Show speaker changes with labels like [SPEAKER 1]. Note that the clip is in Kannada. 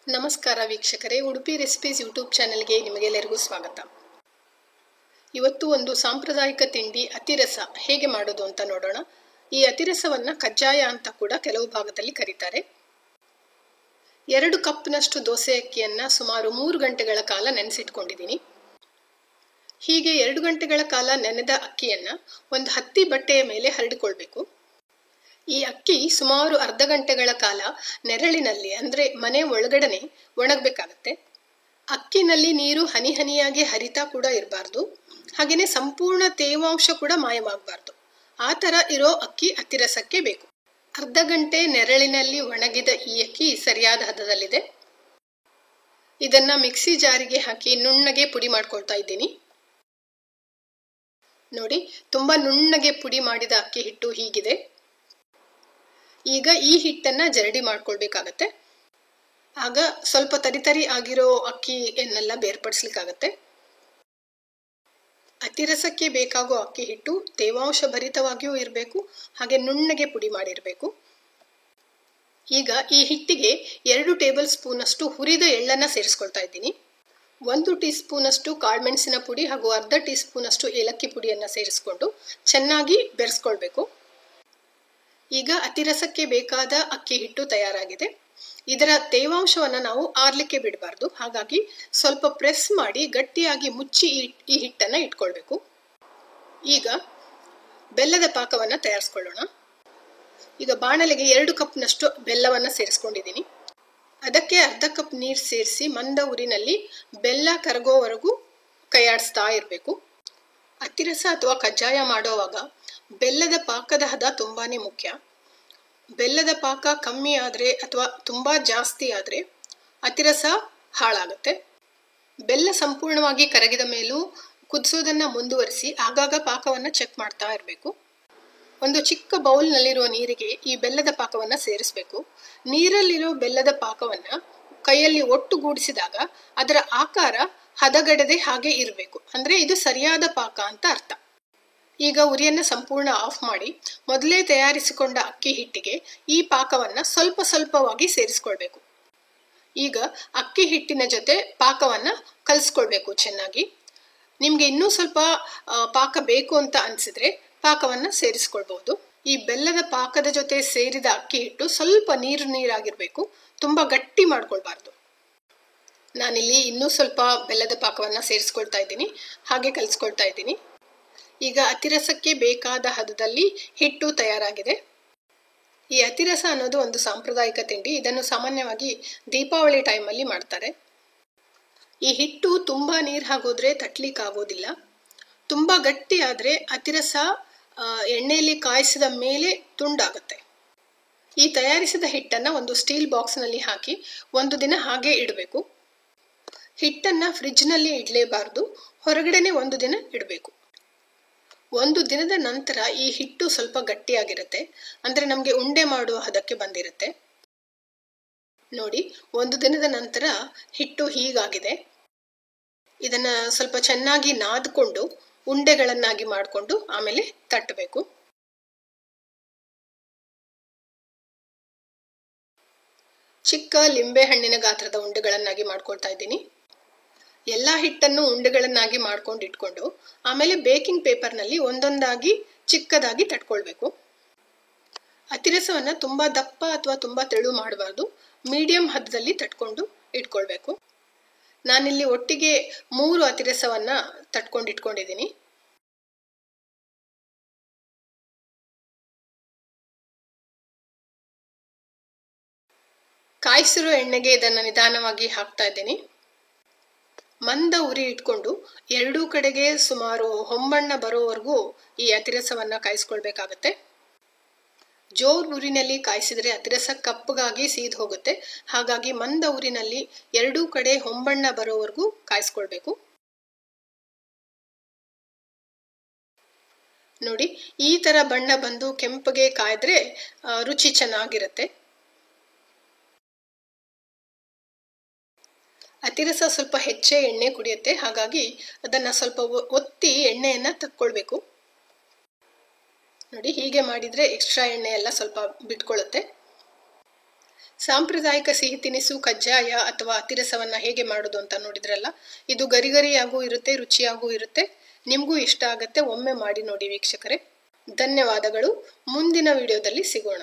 [SPEAKER 1] ನಮಸ್ಕಾರ ವೀಕ್ಷಕರೇ, ಉಡುಪಿ ರೆಸಿಪೀಸ್ ಯೂಟ್ಯೂಬ್ ಚಾನೆಲ್ಗೆ ನಿಮಗೆಲ್ಲರಿಗೂ ಸ್ವಾಗತ. ಇವತ್ತು ಒಂದು ಸಾಂಪ್ರದಾಯಿಕ ತಿಂಡಿ ಅತಿರಸ ಹೇಗೆ ಮಾಡೋದು ಅಂತ ನೋಡೋಣ. ಈ ಅತಿರಸವನ್ನ ಕಜ್ಜಾಯ ಅಂತ ಕೂಡ ಕೆಲವು ಭಾಗದಲ್ಲಿ ಕರೀತಾರೆ. 2 ಕಪ್ನಷ್ಟು ದೋಸೆ ಅಕ್ಕಿಯನ್ನ ಸುಮಾರು 3 ಗಂಟೆಗಳ ಕಾಲ ನೆನೆಸಿಟ್ಕೊಂಡಿದ್ದೀನಿ. ಹೀಗೆ 2 ಗಂಟೆಗಳ ಕಾಲ ನೆನೆದ ಅಕ್ಕಿಯನ್ನ ಒಂದು ಹತ್ತಿ ಬಟ್ಟೆಯ ಮೇಲೆ ಹರಡಿಕೊಳ್ಬೇಕು. ಈ ಅಕ್ಕಿ ಸುಮಾರು ಅರ್ಧ ಗಂಟೆಗಳ ಕಾಲ ನೆರಳಿನಲ್ಲಿ ಅಂದ್ರೆ ಮನೆ ಒಳಗಡೆನೆ ಒಣಗಬೇಕಾಗತ್ತೆ. ಅಕ್ಕಿನಲ್ಲಿ ನೀರು ಹನಿ ಹನಿಯಾಗಿ ಹರಿತಾ ಕೂಡ ಇರಬಾರ್ದು, ಹಾಗೇನೆ ಸಂಪೂರ್ಣ ತೇವಾಂಶ ಕೂಡ ಮಾಯವಾಗಬಾರ್ದು. ಆ ತರ ಇರೋ ಅಕ್ಕಿ ಅತಿರಸಕ್ಕೆ ಬೇಕು. ಅರ್ಧ ಗಂಟೆ ನೆರಳಿನಲ್ಲಿ ಒಣಗಿದ ಈ ಅಕ್ಕಿ ಸರಿಯಾದ ಹದದಲ್ಲಿದೆ. ಇದನ್ನ ಮಿಕ್ಸಿ ಜಾರಿಗೆ ಹಾಕಿ ನುಣ್ಣಗೆ ಪುಡಿ ಮಾಡ್ಕೊಳ್ತಾ ಇದ್ದೀನಿ. ನೋಡಿ, ತುಂಬಾ ನುಣ್ಣಗೆ ಪುಡಿ ಮಾಡಿದ ಅಕ್ಕಿ ಹಿಟ್ಟು ಹೀಗಿದೆ. ಈಗ ಈ ಹಿಟ್ಟನ್ನ ಜರಡಿ ಮಾಡ್ಕೊಳ್ಬೇಕಾಗತ್ತೆ. ಆಗ ಸ್ವಲ್ಪ ತರಿ ಆಗಿರೋ ಅಕ್ಕಿಯನ್ನೆಲ್ಲ ಬೇರ್ಪಡಿಸ್ಲಿಕ್ಕಾಗತ್ತೆ. ಅತಿರಸಕ್ಕೆ ಬೇಕಾಗೋ ಅಕ್ಕಿ ಹಿಟ್ಟು ತೇವಾಂಶ ಭರಿತವಾಗಿಯೂ ಇರಬೇಕು, ಹಾಗೆ ನುಣ್ಣಗೆ ಪುಡಿ ಮಾಡಿರಬೇಕು. ಈಗ ಈ ಹಿಟ್ಟಿಗೆ 2 ಟೇಬಲ್ ಸ್ಪೂನ್ ಅಷ್ಟು ಹುರಿದ ಎಳ್ಳನ್ನ ಸೇರಿಸ್ಕೊಳ್ತಾ ಇದ್ದೀನಿ. 1 ಟೀ ಸ್ಪೂನ್ ಅಷ್ಟು ಕಾಳುಮೆಣಸಿನ ಪುಡಿ ಹಾಗೂ ಅರ್ಧ ಟೀ ಸ್ಪೂನ್ ಅಷ್ಟು ಏಲಕ್ಕಿ ಪುಡಿಯನ್ನ ಸೇರಿಸ್ಕೊಂಡು ಚೆನ್ನಾಗಿ ಬೆರೆಸ್ಕೊಳ್ಬೇಕು. ಈಗ ಅತಿರಸಕ್ಕೆ ಬೇಕಾದ ಅಕ್ಕಿ ಹಿಟ್ಟು ತಯಾರಾಗಿದೆ. ಇದರ ತೇವಾಂಶವನ್ನ ನಾವು ಆರ್ಲಿಕ್ಕೆ ಬಿಡಬಾರ್ದು, ಹಾಗಾಗಿ ಸ್ವಲ್ಪ ಪ್ರೆಸ್ ಮಾಡಿ ಗಟ್ಟಿಯಾಗಿ ಮುಚ್ಚಿ ಈ ಹಿಟ್ಟನ್ನ ಇಟ್ಕೊಳ್ಬೇಕು. ಈಗ ಬೆಲ್ಲದ ಪಾಕವನ್ನ ತಯಾರಿಸ್ಕೊಳ್ಳೋಣ. ಈಗ ಬಾಣಲೆಗೆ 2 ಕಪ್ನಷ್ಟು ಬೆಲ್ಲವನ್ನ ಸೇರಿಸ್ಕೊಂಡಿದ್ದೀನಿ. ಅದಕ್ಕೆ ಅರ್ಧ ಕಪ್ ನೀರು ಸೇರಿಸಿ ಮಂದ ಉರಿನಲ್ಲಿ ಬೆಲ್ಲ ಕರಗೋವರೆಗೂ ಕೈಯಾಡಿಸ್ತಾ ಇರಬೇಕು. ಅತಿರಸ ಅಥವಾ ಕಜ್ಜಾಯ ಮಾಡುವಾಗ ಬೆಲ್ಲದ ಪಾಕದ ಹದ ತುಂಬಾನೇ ಮುಖ್ಯ. ಬೆಲ್ಲದ ಪಾಕ ಕಮ್ಮಿ ಆದ್ರೆ ಅಥವಾ ತುಂಬಾ ಜಾಸ್ತಿ ಆದ್ರೆ ಅತಿರಸ ಹಾಳಾಗುತ್ತೆ. ಬೆಲ್ಲ ಸಂಪೂರ್ಣವಾಗಿ ಕರಗಿದ ಮೇಲೂ ಕುದಿಸೋದನ್ನ ಮುಂದುವರಿಸಿ ಆಗಾಗ ಪಾಕವನ್ನ ಚೆಕ್ ಮಾಡ್ತಾ ಇರಬೇಕು. ಒಂದು ಚಿಕ್ಕ ಬೌಲ್ನಲ್ಲಿರುವ ನೀರಿಗೆ ಈ ಬೆಲ್ಲದ ಪಾಕವನ್ನ ಸೇರಿಸಬೇಕು. ನೀರಲ್ಲಿರೋ ಬೆಲ್ಲದ ಪಾಕವನ್ನ ಕೈಯಲ್ಲಿ ಒಟ್ಟುಗೂಡಿಸಿದಾಗ ಅದರ ಆಕಾರ ಹದಗಡದೆ ಹಾಗೆ ಇರಬೇಕು. ಅಂದ್ರೆ ಇದು ಸರಿಯಾದ ಪಾಕ ಅಂತ ಅರ್ಥ. ಈಗ ಉರಿಯನ್ನ ಸಂಪೂರ್ಣ ಆಫ್ ಮಾಡಿ ಮೊದಲೇ ತಯಾರಿಸಿಕೊಂಡ ಅಕ್ಕಿ ಹಿಟ್ಟಿಗೆ ಈ ಪಾಕವನ್ನ ಸ್ವಲ್ಪ ಸ್ವಲ್ಪವಾಗಿ ಸೇರಿಸ್ಕೊಳ್ಬೇಕು. ಈಗ ಅಕ್ಕಿ ಹಿಟ್ಟಿನ ಜೊತೆ ಪಾಕವನ್ನ ಕಲಿಸ್ಕೊಳ್ಬೇಕು ಚೆನ್ನಾಗಿ. ನಿಮ್ಗೆ ಇನ್ನೂ ಸ್ವಲ್ಪ ಪಾಕ ಬೇಕು ಅಂತ ಅನ್ಸಿದ್ರೆ ಪಾಕವನ್ನ ಸೇರಿಸ್ಕೊಳ್ಬಹುದು. ಈ ಬೆಲ್ಲದ ಪಾಕದ ಜೊತೆ ಸೇರಿದ ಅಕ್ಕಿ ಹಿಟ್ಟು ಸ್ವಲ್ಪ ನೀರಾಗಿರ್ಬೇಕು, ತುಂಬಾ ಗಟ್ಟಿ ಮಾಡ್ಕೊಳ್ಬಾರ್ದು. ನಾನಿಲ್ಲಿ ಇನ್ನೂ ಸ್ವಲ್ಪ ಬೆಲ್ಲದ ಪಾಕವನ್ನ ಸೇರಿಸ್ಕೊಳ್ತಾ ಇದ್ದೀನಿ, ಹಾಗೆ ಕಲಿಸ್ಕೊಳ್ತಾ ಇದ್ದೀನಿ. ಈಗ ಅತಿರಸಕ್ಕೆ ಬೇಕಾದ ಹದದಲ್ಲಿ ಹಿಟ್ಟು ತಯಾರಾಗಿದೆ. ಈ ಅತಿರಸ ಅನ್ನೋದು ಒಂದು ಸಾಂಪ್ರದಾಯಿಕ ತಿಂಡಿ. ಇದನ್ನು ಸಾಮಾನ್ಯವಾಗಿ ದೀಪಾವಳಿ ಟೈಮಲ್ಲಿ ಮಾಡ್ತಾರೆ. ಈ ಹಿಟ್ಟು ತುಂಬಾ ನೀರು ಹಾಕೋದ್ರೆ ತಟ್ಲಿಕ್ಕೆ ಆಗೋದಿಲ್ಲ. ತುಂಬಾ ಗಟ್ಟಿ ಆದ್ರೆ ಅತಿರಸ ಎಣ್ಣೆಯಲ್ಲಿ ಕಾಯಿಸಿದ ಮೇಲೆ ತುಂಡಾಗುತ್ತೆ. ಈ ತಯಾರಿಸಿದ ಹಿಟ್ಟನ್ನ ಒಂದು ಸ್ಟೀಲ್ ಬಾಕ್ಸ್ ನಲ್ಲಿ ಹಾಕಿ 1 ದಿನ ಹಾಗೆ ಇಡಬೇಕು. ಹಿಟ್ಟನ್ನ ಫ್ರಿಡ್ಜ್ ನಲ್ಲಿ ಇಡ್ಲೇಬಾರ್ದು, ಹೊರಗಡೆನೆ 1 ದಿನ ಇಡಬೇಕು. 1 ದಿನದ ನಂತರ ಈ ಹಿಟ್ಟು ಸ್ವಲ್ಪ ಗಟ್ಟಿಯಾಗಿರುತ್ತೆ, ಅಂದ್ರೆ ನಮ್ಗೆ ಉಂಡೆ ಮಾಡುವ ಹದಕ್ಕೆ ಬಂದಿರುತ್ತೆ. ನೋಡಿ, 1 ದಿನದ ನಂತರ ಹಿಟ್ಟು ಹೀಗಾಗಿದೆ. ಇದನ್ನ ಸ್ವಲ್ಪ ಚೆನ್ನಾಗಿ ನಾದ್ಕೊಂಡು ಉಂಡೆಗಳನ್ನಾಗಿ ಮಾಡಿಕೊಂಡು ಆಮೇಲೆ ತಟ್ಟಬೇಕು. ಚಿಕ್ಕ ಲಿಂಬೆ ಹಣ್ಣಿನ ಗಾತ್ರದ ಉಂಡೆಗಳನ್ನಾಗಿ ಮಾಡ್ಕೊಳ್ತಾ ಇದ್ದೀನಿ. ಎಲ್ಲಾ ಹಿಟ್ಟನ್ನು ಉಂಡೆಗಳನ್ನಾಗಿ ಮಾಡ್ಕೊಂಡು ಇಟ್ಕೊಂಡು ಆಮೇಲೆ ಬೇಕಿಂಗ್ ಪೇಪರ್ನಲ್ಲಿ ಒಂದೊಂದಾಗಿ ಚಿಕ್ಕದಾಗಿ ತಟ್ಕೊಳ್ಬೇಕು. ಅತಿರಸವನ್ನ ತುಂಬಾ ದಪ್ಪ ಅಥವಾ ತುಂಬಾ ತೆಳು ಮಾಡಬಾರ್ದು, ಮೀಡಿಯಂ ಹದದಲ್ಲಿ ತಟ್ಕೊಂಡು ಇಟ್ಕೊಳ್ಬೇಕು. ನಾನಿಲ್ಲಿ ಒಟ್ಟಿಗೆ 3 ಅತಿರಸವನ್ನ ತಟ್ಕೊಂಡು ಇಟ್ಕೊಂಡಿದ್ದೀನಿ. ಕಾಯಿಸಿರೋ ಎಣ್ಣೆಗೆ ಇದನ್ನ ನಿಧಾನವಾಗಿ ಹಾಕ್ತಾ ಇದ್ದೀನಿ. ಮಂದ ಉರಿ ಇಟ್ಕೊಂಡು 2 ಕಡೆಗೆ ಸುಮಾರು ಹೊಂಬಣ್ಣ ಬರೋವರೆಗೂ ಈ ಅತಿರಸವನ್ನ ಕಾಯಿಸ್ಕೊಳ್ಬೇಕಾಗತ್ತೆ. ಜೋರ್ ಉರಿನಲ್ಲಿ ಕಾಯಿಸಿದ್ರೆ ಅತಿರಸ ಕಪ್ಪಗಾಗಿ ಸೀದ್ ಹೋಗುತ್ತೆ, ಹಾಗಾಗಿ ಮಂದ ಉರಿನಲ್ಲಿ 2 ಕಡೆ ಹೊಂಬಣ್ಣ ಬರೋವರೆಗೂ ಕಾಯಿಸ್ಕೊಳ್ಬೇಕು. ನೋಡಿ, ಈ ತರ ಬಣ್ಣ ಬಂದು ಕೆಂಪಗೆ ಕಾಯ್ದ್ರೆ ರುಚಿ ಚೆನ್ನಾಗಿರುತ್ತೆ. ಅತಿರಸ ಸ್ವಲ್ಪ ಹೆಚ್ಚೇ ಎಣ್ಣೆ ಕುಡಿಯುತ್ತೆ, ಹಾಗಾಗಿ ಅದನ್ನ ಸ್ವಲ್ಪ ಒತ್ತಿ ಎಣ್ಣೆಯನ್ನ ತಕ್ಕೊಳ್ಬೇಕು. ನೋಡಿ, ಹೀಗೆ ಮಾಡಿದ್ರೆ ಎಕ್ಸ್ಟ್ರಾ ಎಣ್ಣೆ ಎಲ್ಲ ಸ್ವಲ್ಪ ಬಿಟ್ಕೊಳ್ಳುತ್ತೆ. ಸಾಂಪ್ರದಾಯಿಕ ಸಿಹಿ ತಿನಿಸು ಕಜ್ಜಾಯ ಅಥವಾ ಅತಿರಸವನ್ನ ಹೇಗೆ ಮಾಡೋದು ಅಂತ ನೋಡಿದ್ರಲ್ಲ. ಇದು ಗರಿಗರಿಯಾಗೂ ಇರುತ್ತೆ, ರುಚಿಯಾಗೂ ಇರುತ್ತೆ. ನಿಮಗೂ ಇಷ್ಟ ಆಗತ್ತೆ. ಒಮ್ಮೆ ಮಾಡಿ ನೋಡಿ ವೀಕ್ಷಕರೇ. ಧನ್ಯವಾದಗಳು. ಮುಂದಿನ ವಿಡಿಯೋದಲ್ಲಿ ಸಿಗೋಣ.